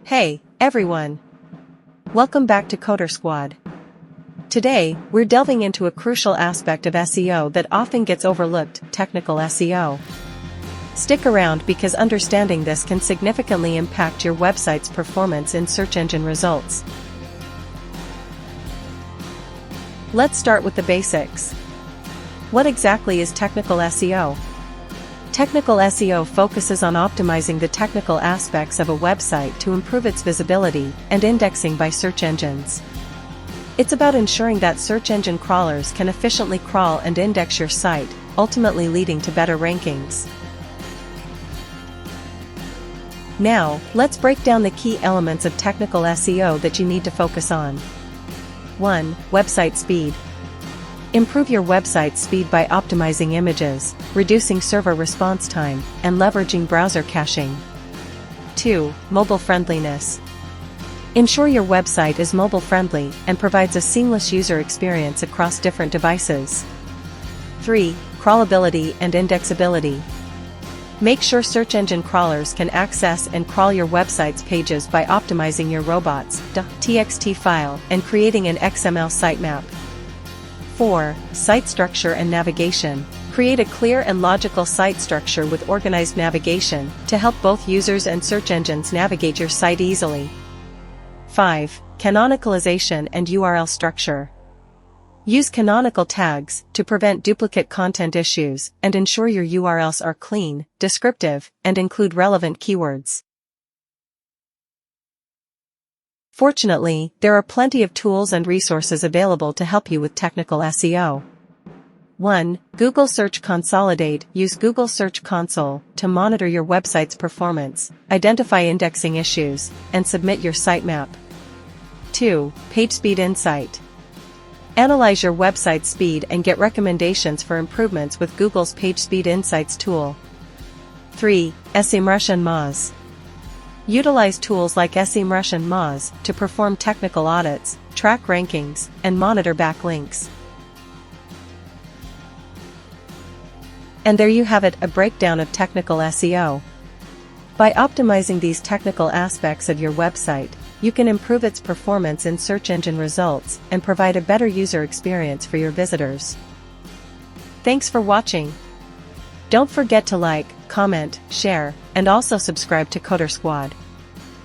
Hey, everyone! Welcome back to Coder Squad. Today, we're delving into a crucial aspect of SEO that often gets overlooked, technical SEO. Stick around because understanding this can significantly impact your website's performance in search engine results. Let's start with the basics. What exactly is technical SEO? Technical SEO focuses on optimizing the technical aspects of a website to improve its visibility and indexing by search engines. It's about ensuring that search engine crawlers can efficiently crawl and index your site, ultimately leading to better rankings. Now, let's break down the key elements of technical SEO that you need to focus on. 1. Website speed. Improve your website's speed by optimizing images, reducing server response time, and leveraging browser caching. 2. Mobile friendliness. Ensure your website is mobile-friendly and provides a seamless user experience across different devices. 3. Crawlability and indexability. Make sure search engine crawlers can access and crawl your website's pages by optimizing your robots.txt file and creating an XML sitemap. 4. Site structure and navigation. Create a clear and logical site structure with organized navigation to help both users and search engines navigate your site easily. 5. Canonicalization and URL structure. Use canonical tags to prevent duplicate content issues and ensure your URLs are clean, descriptive, and include relevant keywords. Fortunately, there are plenty of tools and resources available to help you with technical SEO. 1. Google Search Consolidate. Use Google Search Console to monitor your website's performance, identify indexing issues, and submit your sitemap. 2. PageSpeed Insight. Analyze your website speed and get recommendations for improvements with Google's PageSpeed Insights tool. 3. SEMrush and Moz. Utilize tools like SEMrush and Moz to perform technical audits, track rankings, and monitor backlinks. And there you have it, a breakdown of technical SEO. By optimizing these technical aspects of your website, you can improve its performance in search engine results and provide a better user experience for your visitors. Thanks for watching. Don't forget to like, comment, share, and also subscribe to Coder Squad.